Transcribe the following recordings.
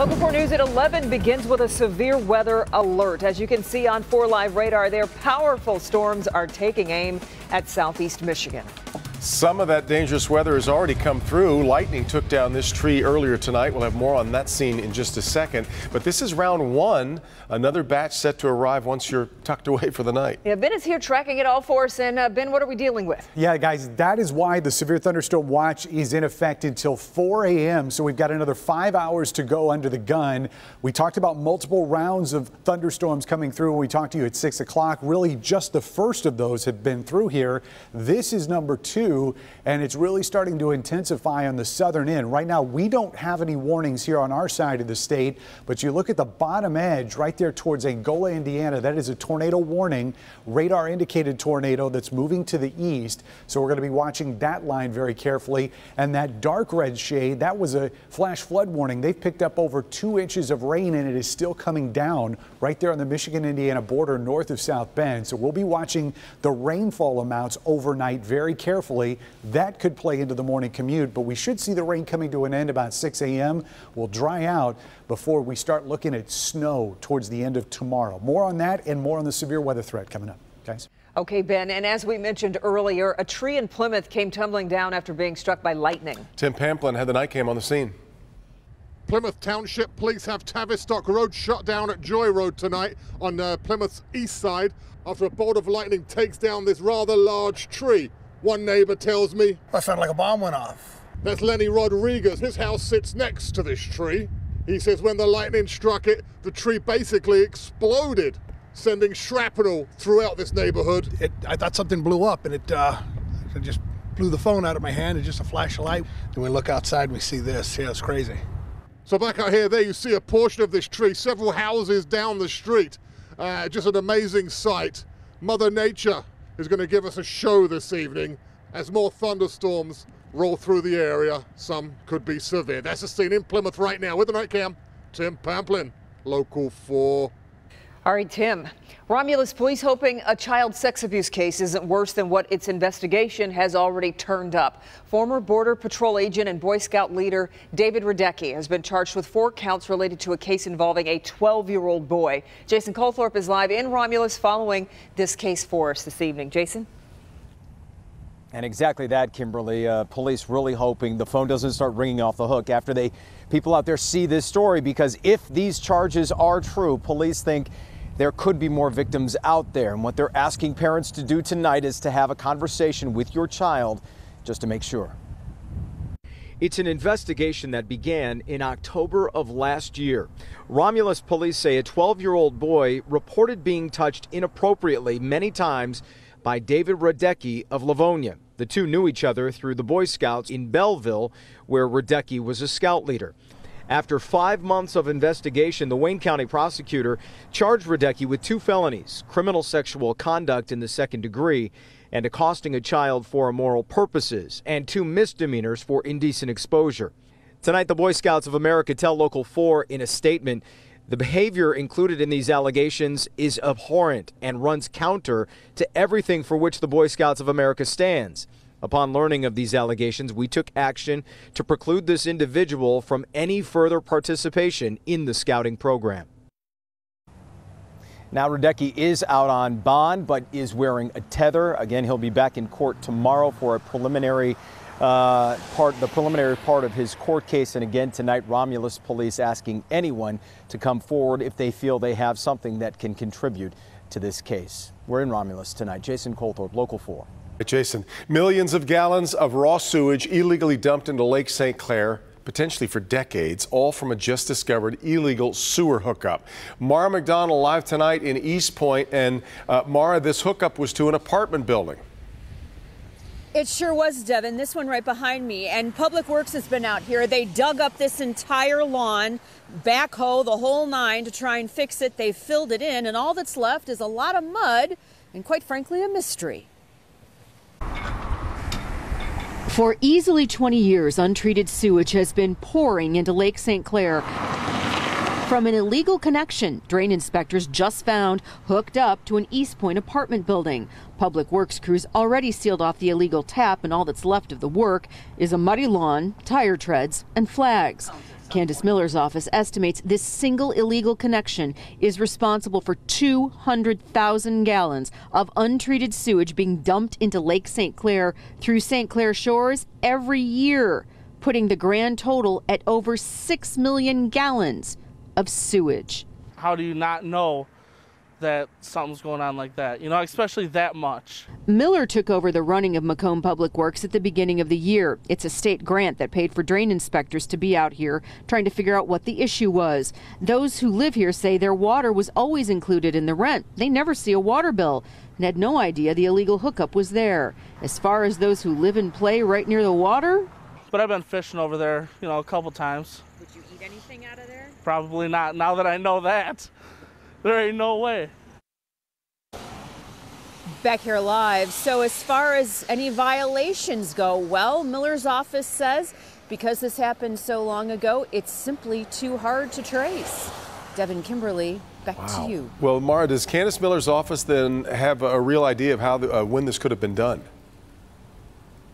Local 4 News at 11 begins with a severe weather alert. As you can see on 4 Live radar, their powerful storms are taking aim at southeast Michigan. Some of that dangerous weather has already come through. Lightning took down this tree earlier tonight. We'll have more on that scene in just a second. But this is round one. Another batch set to arrive once you're tucked away for the night. Yeah, Ben is here tracking it all for us. And Ben, what are we dealing with? Yeah, guys, that is why the severe thunderstorm watch is in effect until 4 a.m. So we've got another 5 hours to go under the gun. We talked about multiple rounds of thunderstorms coming through when we talked to you at 6 o'clock. Really, just the first of those have been through here. This is number 2. And it's really starting to intensify on the southern end. Right now, we don't have any warnings here on our side of the state, but you look at the bottom edge right there towards Angola, Indiana, that is a tornado warning, radar indicated tornado that's moving to the east. So we're going to be watching that line very carefully. And that dark red shade, that was a flash flood warning. They've picked up over 2 inches of rain, and it is still coming down right there on the Michigan-Indiana border north of South Bend. So we'll be watching the rainfall amounts overnight very carefully. That could play into the morning commute, but we should see the rain coming to an end about 6 a.m. Will dry out before we start looking at snow towards the end of tomorrow. More on that and more on the severe weather threat coming up, guys. Okay, Ben, and as we mentioned earlier, a tree in Plymouth came tumbling down after being struck by lightning. Tim Pamplin had the night cam on the scene. Plymouth Township police have Tavistock Road shut down at Joy Road tonight on Plymouth's east side after a bolt of lightning takes down this rather large tree. One neighbor tells me, "That sounded like a bomb went off." That's Lenny Rodriguez. His house sits next to this tree. He says when the lightning struck it, the tree basically exploded, sending shrapnel throughout this neighborhood. I thought something blew up, and it just blew the phone out of my hand. It's just a flash of light. Then we look outside and we see this. Yeah, it's crazy. So back out here, there you see a portion of this tree, several houses down the street. Just an amazing sight. Mother Nature is going to give us a show this evening as more thunderstorms roll through the area. Some could be severe. That's the scene in Plymouth right now with the night cam. Tim Pamplin, Local 4. All right, Tim. Romulus police hoping a child sex abuse case isn't worse than what its investigation has already turned up. Former Border Patrol agent and Boy Scout leader David Radecki has been charged with 4 counts related to a case involving a 12-year-old boy. Jason Colthorpe is live in Romulus following this case for us this evening. Jason? And exactly that, Kimberly. Police really hoping the phone doesn't start ringing off the hook after people out there see this story, because if these charges are true, police think there could be more victims out there. And what they're asking parents to do tonight is to have a conversation with your child just to make sure. It's an investigation that began in October of last year. Romulus police say a 12-year-old boy reported being touched inappropriately many times by David Radecki of Livonia. The two knew each other through the Boy Scouts in Belleville, where Radecki was a scout leader. After 5 months of investigation, the Wayne County prosecutor charged Radecki with 2 felonies, criminal sexual conduct in the 2nd degree and accosting a child for immoral purposes, and 2 misdemeanors for indecent exposure. Tonight, the Boy Scouts of America tell Local 4 in a statement, the behavior included in these allegations is abhorrent and runs counter to everything for which the Boy Scouts of America stands. Upon learning of these allegations, we took action to preclude this individual from any further participation in the scouting program. Now, Radecki is out on bond, but is wearing a tether. Again, he'll be back in court tomorrow for a preliminary part of his court case. And again, tonight, Romulus police asking anyone to come forward if they feel they have something that can contribute to this case. We're in Romulus tonight. Jason Colthorpe, Local 4. Jason, millions of gallons of raw sewage illegally dumped into Lake St. Clair, potentially for decades, all from a just discovered illegal sewer hookup. Mara McDonald live tonight in East Point. And Mara, this hookup was to an apartment building. It sure was, Devin. This one right behind me. And Public Works has been out here. They dug up this entire lawn, backhoe, the whole 9 to try and fix it. They filled it in, and all that's left is a lot of mud and, quite frankly, a mystery. For easily 20 years, untreated sewage has been pouring into Lake St. Clair from an illegal connection drain inspectors just found hooked up to an East Point apartment building. Public Works crews already sealed off the illegal tap, and all that's left of the work is a muddy lawn, tire treads, and flags. Candace Miller's office estimates this single illegal connection is responsible for 200,000 gallons of untreated sewage being dumped into Lake St. Clair through St. Clair shores every year, putting the grand total at over 6 million gallons of sewage. How do you not know that something's going on like that, especially that much? Miller took over the running of Macomb Public Works at the beginning of the year. It's a state grant that paid for drain inspectors to be out here trying to figure out what the issue was. Those who live here say their water was always included in the rent. They never see a water bill and had no idea the illegal hookup was there. As far as those who live and play right near the water? But I've been fishing over there, a couple times. Would you eat anything out of there? Probably not, now that I know that. There ain't no way. Back here live. So as far as any violations go, well, Miller's office says because this happened so long ago, it's simply too hard to trace. Devin, Kimberly, back to you. Well, Mara, does Candace Miller's office then have a real idea of how when this could have been done?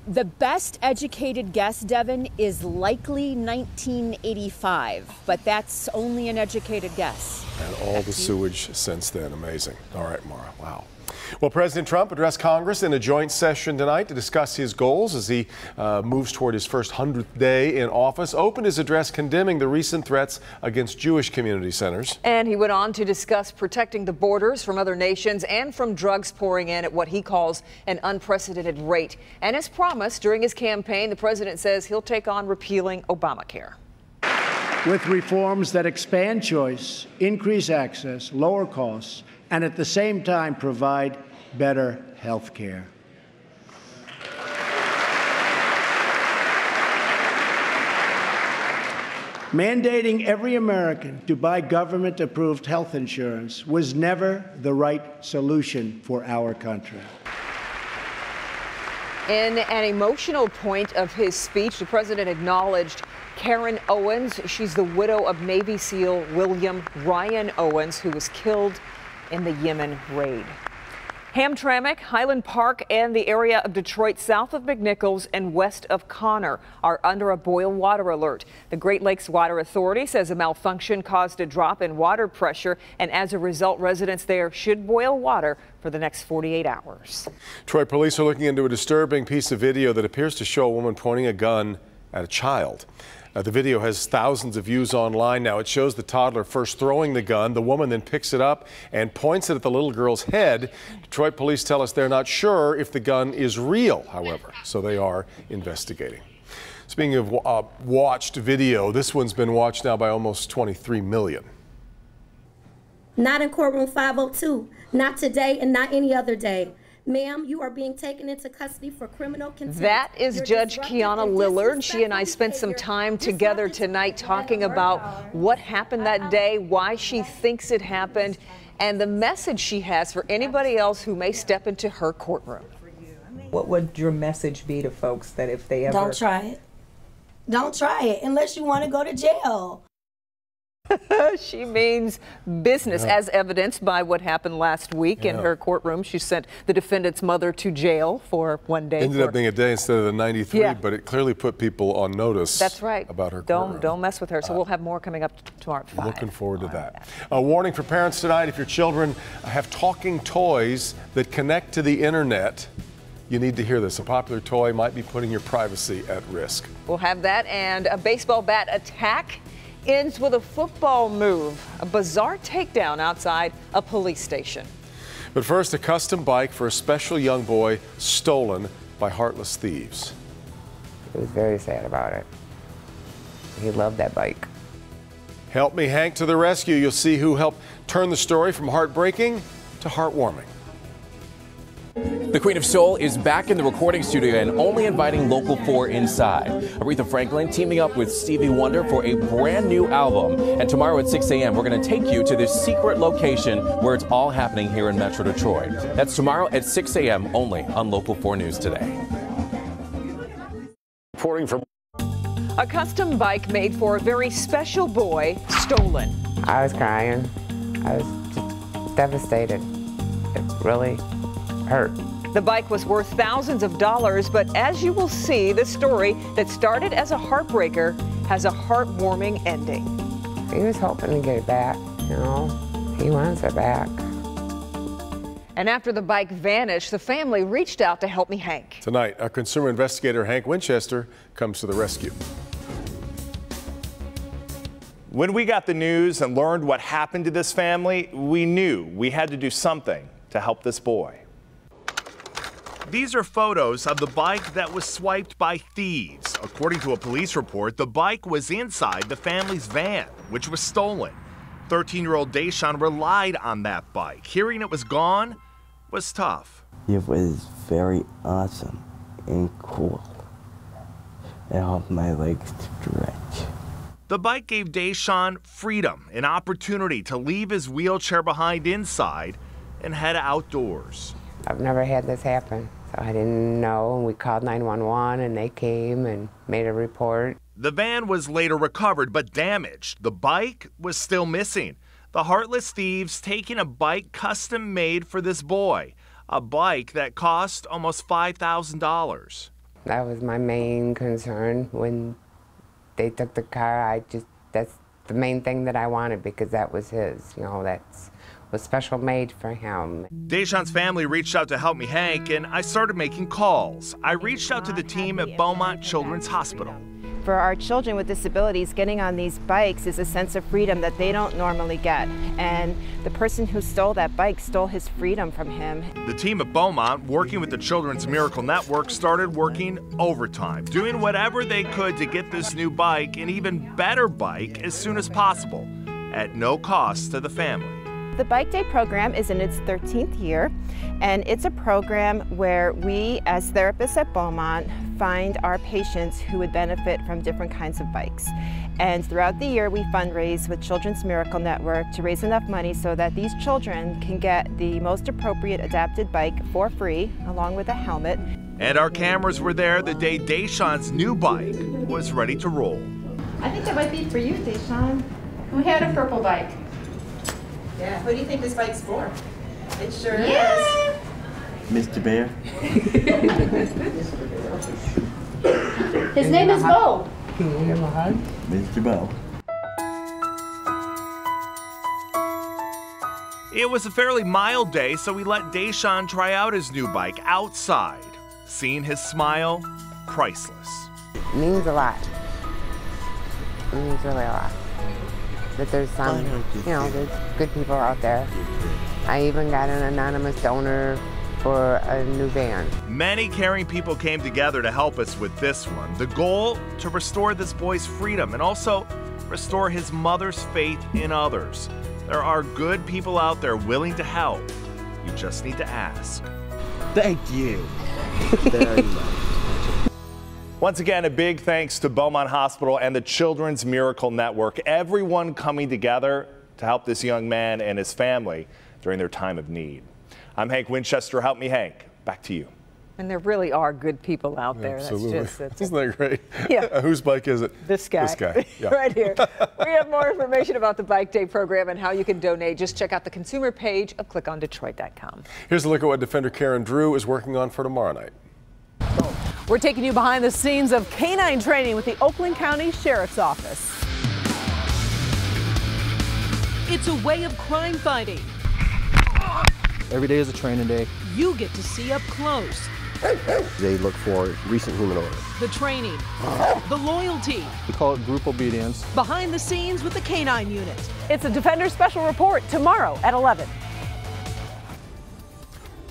The best educated guess, Devin, is likely 1985, but that's only an educated guess. And all the sewage since then. Amazing. All right, Mara. Wow. Well, President Trump addressed Congress in a joint session tonight to discuss his goals as he moves toward his first 100th day in office. Opened his address condemning the recent threats against Jewish community centers. And he went on to discuss protecting the borders from other nations and from drugs pouring in at what he calls an unprecedented rate. And as promised during his campaign, the president says he'll take on repealing Obamacare. With reforms that expand choice, increase access, lower costs, and at the same time provide better health care. Mandating every American to buy government-approved health insurance was never the right solution for our country. In an emotional point of his speech, the president acknowledged Karen Owens. She's the widow of Navy SEAL William Ryan Owens, who was killed in the Yemen raid. Hamtramck, Highland Park, and the area of Detroit south of McNichols and west of Connor are under a boil water alert. The Great Lakes Water Authority says a malfunction caused a drop in water pressure, and as a result, residents there should boil water for the next 48 hours. Troy police are looking into a disturbing piece of video that appears to show a woman pointing a gun at a child. The video has thousands of views online now. It shows the toddler first throwing the gun. The woman then picks it up and points it at the little girl's head. Detroit police tell us they're not sure if the gun is real, however, so they are investigating. Speaking of watched video, this one's been watched now by almost 23 million. Not in courtroom 502, not today and not any other day. Ma'am, you are being taken into custody for criminal contempt. That is Judge Kiana Lillard. She and I spent some time together tonight talking about what happened that day, why she thinks it happened, and the message she has for anybody else who may step into her courtroom. What would your message be to folks that if they ever... Don't try it. Don't try it unless you want to go to jail. She means business, as evidenced by what happened last week in her courtroom. She sent the defendant's mother to jail for 1 day. Ended up being a day instead of the 93, but it clearly put people on notice. That's right. About her courtroom. Don't mess with her. So we'll have more coming up tomorrow at 5. Looking forward to that. A warning for parents tonight: if your children have talking toys that connect to the internet, you need to hear this. A popular toy might be putting your privacy at risk. We'll have that, and a baseball bat attack ends with a football move, a bizarre takedown outside a police station. But first, a custom bike for a special young boy stolen by heartless thieves. He was very sad about it. He loved that bike. Help Me Hank to the rescue. You'll see who helped turn the story from heartbreaking to heartwarming. The Queen of Soul is back in the recording studio and only inviting Local 4 inside. Aretha Franklin teaming up with Stevie Wonder for a brand new album. And tomorrow at 6 a.m. we're going to take you to this secret location where it's all happening here in Metro Detroit. That's tomorrow at 6 a.m. only on Local 4 News Today. Reporting from a custom bike made for a very special boy stolen. I was crying. I was just devastated. It really hurt. The bike was worth thousands of dollars, but as you will see, this story that started as a heartbreaker has a heartwarming ending. He was hoping to get it back, you know. He wants it back. And after the bike vanished, the family reached out to Help Me Hank. Tonight, our consumer investigator Hank Winchester comes to the rescue. When we got the news and learned what happened to this family, we knew we had to do something to help this boy. These are photos of the bike that was swiped by thieves. According to a police report, the bike was inside the family's van, which was stolen. 13-year-old Deshaun relied on that bike. Hearing it was gone was tough. It was very awesome and cool. It helped my legs stretch. The bike gave Deshaun freedom, an opportunity to leave his wheelchair behind inside and head outdoors. I've never had this happen, so I didn't know. We called 911 and they came and made a report. The van was later recovered but damaged. The bike was still missing. The heartless thieves taking a bike custom made for this boy, a bike that cost almost $5,000. That was my main concern when they took the car. That's the main thing that I wanted because that was his, you know, that was special made for him. Deshaun's family reached out to Help Me Hank and I started making calls. I reached out to the team at Beaumont Children's Hospital. For our children with disabilities, getting on these bikes is a sense of freedom that they don't normally get. And the person who stole that bike stole his freedom from him. The team at Beaumont, working with the Children's Miracle Network, started working overtime, doing whatever they could to get this new bike, an even better bike, as soon as possible, at no cost to the family. The Bike Day program is in its 13th year, and it's a program where we, as therapists at Beaumont, find our patients who would benefit from different kinds of bikes. And throughout the year, we fundraise with Children's Miracle Network to raise enough money so that these children can get the most appropriate adapted bike for free, along with a helmet. And our cameras were there the day Deshaun's new bike was ready to roll. I think that might be for you, Deshaun. Who had a purple bike? Yeah, who do you think this bike's for? It sure Yeah. is. Mr. Bear? His name is Bo. Mr. Bo. It was a fairly mild day, so we let Deshaun try out his new bike outside. Seeing his smile, priceless. It means a lot. It means really a lot. That there's some, you know, there's good people out there. I even got an anonymous donor for a new van. Many caring people came together to help us with this one. The goal, to restore this boy's freedom and also restore his mother's faith in others. There are good people out there willing to help. You just need to ask. Thank you very much. Once again, a big thanks to Beaumont Hospital and the Children's Miracle Network, everyone coming together to help this young man and his family during their time of need. I'm Hank Winchester. Help Me Hank. Back to you. And there really are good people out there. Absolutely. That's Isn't that great? Yeah. Whose bike is it? This guy. This guy. Yeah. Right here. We have more information about the Bike Day program and how you can donate. Just check out the consumer page of clickondetroit.com. Here's a look at what Defender Karen Drew is working on for tomorrow night. We're taking you behind the scenes of canine training with the Oakland County Sheriff's Office. It's a way of crime fighting. Every day is a training day. You get to see up close. They look for recent human odor. The training, the loyalty. We call it group obedience. Behind the scenes with the canine unit. It's a Defender Special Report tomorrow at 11.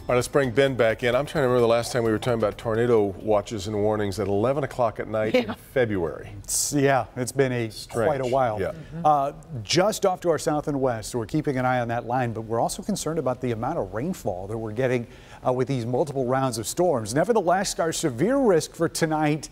All right, let's bring Ben back in. I'm trying to remember the last time we were talking about tornado watches and warnings at 11 o'clock at night in February. Yeah, it's been quite a while. Yeah. Just off to our south and west, so we're keeping an eye on that line, but we're also concerned about the amount of rainfall that we're getting with these multiple rounds of storms. Nevertheless, our severe risk for tonight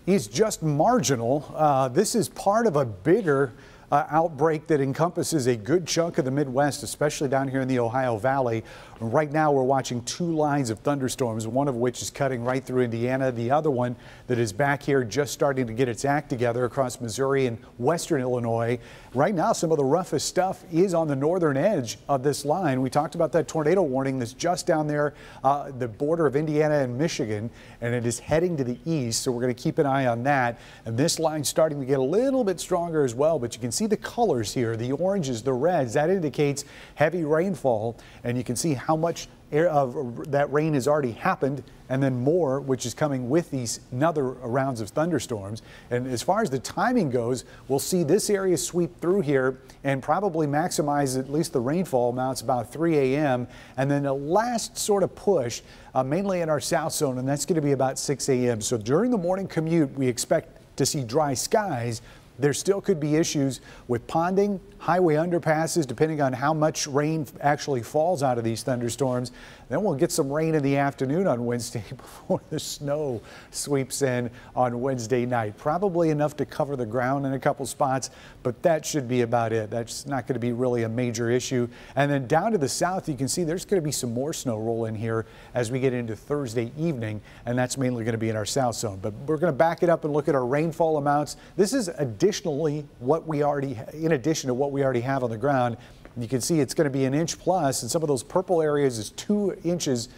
is just marginal. This is part of a bigger outbreak that encompasses a good chunk of the Midwest, especially down here in the Ohio Valley. Right now we're watching 2 lines of thunderstorms, one of which is cutting right through Indiana, the other one that is back here just starting to get its act together across Missouri and western Illinois. Right now some of the roughest stuff is on the northern edge of this line. We talked about that tornado warning that's just down there, the border of Indiana and Michigan, and it is heading to the east, so we're going to keep an eye on that. And this line's starting to get a little bit stronger as well, but you can see the colors here, the oranges, the reds. That indicates heavy rainfall, and you can see how much of that rain has already happened, and then more, which is coming with these another rounds of thunderstorms. And as far as the timing goes, we'll see this area sweep through here and probably maximize at least the rainfall amounts about 3 a.m. and then a last sort of push mainly in our south zone, and that's going to be about 6 a.m. So during the morning commute, we expect to see dry skies. There still could be issues with ponding, highway underpasses, depending on how much rain actually falls out of these thunderstorms. Then we'll get some rain in the afternoon on Wednesday before the snow sweeps in on Wednesday night. Probably enough to cover the ground in a couple spots, but that should be about it. That's not going to be really a major issue. And then down to the south, you can see there's going to be some more snow roll in here as we get into Thursday evening, and that's mainly going to be in our south zone. But we're going to back it up and look at our rainfall amounts. This is additionally what we already, in addition to what we already have on the ground. You can see it's going to be an inch plus, and some of those purple areas is 2 inches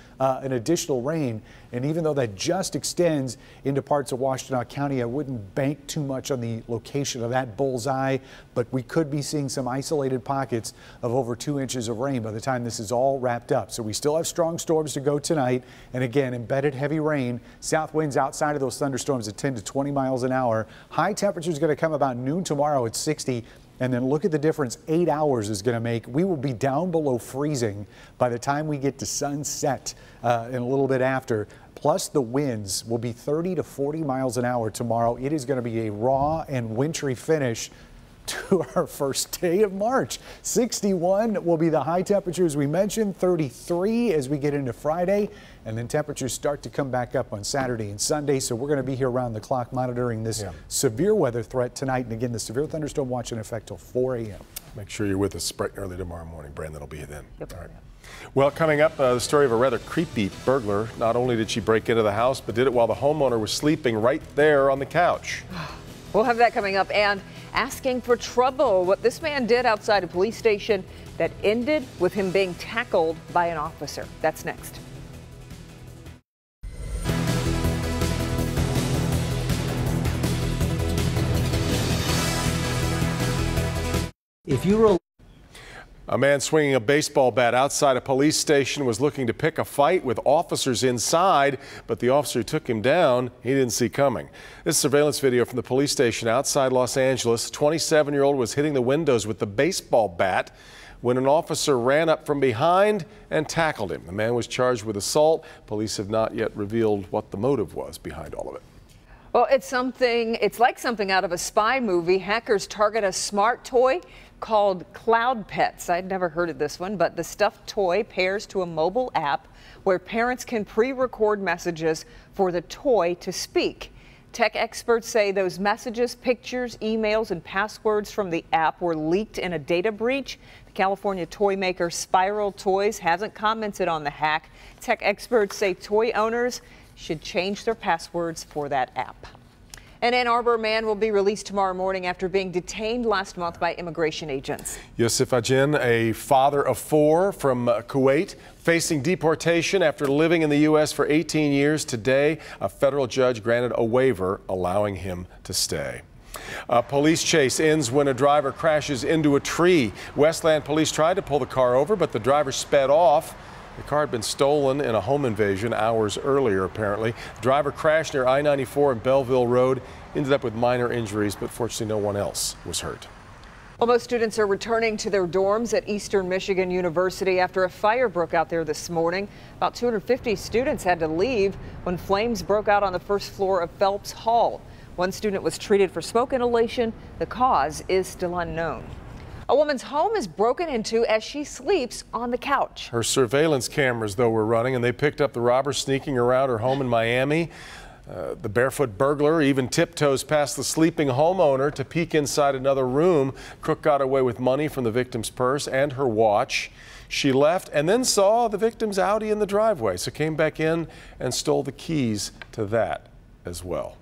in additional rain. And even though that just extends into parts of Washtenaw County, I wouldn't bank too much on the location of that bullseye, but we could be seeing some isolated pockets of over 2 inches of rain by the time this is all wrapped up. So we still have strong storms to go tonight, and again, embedded heavy rain, south winds outside of those thunderstorms at 10 to 20 miles an hour. High temperature is going to come about noon tomorrow at 60. And then look at the difference 8 hours is going to make. We will be down below freezing by the time we get to sunset and a little bit after. Plus the winds will be 30 to 40 miles an hour tomorrow. It is going to be a raw and wintry finish to our first day of March. 61 will be the high temperatures we mentioned, 33 as we get into Friday, and then temperatures start to come back up on Saturday and Sunday. So we're going to be here around the clock monitoring this severe weather threat tonight. And again, the severe thunderstorm watch in effect till 4 a.m. Make sure you're with us bright and early tomorrow morning. Brandon will be here then. Yep. All right. Well, coming up, the story of a rather creepy burglar. Not only did she break into the house, but did it while the homeowner was sleeping right there on the couch. We'll have that coming up, and asking for trouble, what this man did outside a police station that ended with him being tackled by an officer. That's next. If you were a man swinging a baseball bat outside a police station was looking to pick a fight with officers inside, but the officer who took him down, he didn't see coming. This surveillance video from the police station outside Los Angeles. A 27-year-old was hitting the windows with the baseball bat when an officer ran up from behind and tackled him. The man was charged with assault. Police have not yet revealed what the motive was behind all of it. Well, it's like something out of a spy movie. Hackers target a smart toy called Cloud Pets. I'd never heard of this one, but the stuffed toy pairs to a mobile app where parents can pre-record messages for the toy to speak. Tech experts say those messages, pictures, emails, and passwords from the app were leaked in a data breach. The California toy maker Spiral Toys hasn't commented on the hack. Tech experts say toy owners should change their passwords for that app. An Ann Arbor man will be released tomorrow morning after being detained last month by immigration agents. Yusuf Ajin, a father of 4 from Kuwait, facing deportation after living in the U.S. for 18 years. Today, a federal judge granted a waiver allowing him to stay. A police chase ends when a driver crashes into a tree. Westland police tried to pull the car over, but the driver sped off. The car had been stolen in a home invasion hours earlier, apparently. The driver crashed near I-94 and Belleville Road, ended up with minor injuries, but fortunately no one else was hurt. Well, most students are returning to their dorms at Eastern Michigan University after a fire broke out there this morning. About 250 students had to leave when flames broke out on the first floor of Phelps Hall. One student was treated for smoke inhalation. The cause is still unknown. A woman's home is broken into as she sleeps on the couch. Her surveillance cameras, though, were running, and they picked up the robbers sneaking around her home in Miami. The barefoot burglar even tiptoes past the sleeping homeowner to peek inside another room. Crook got away with money from the victim's purse and her watch. She left and then saw the victim's Audi in the driveway, so came back in and stole the keys to that as well.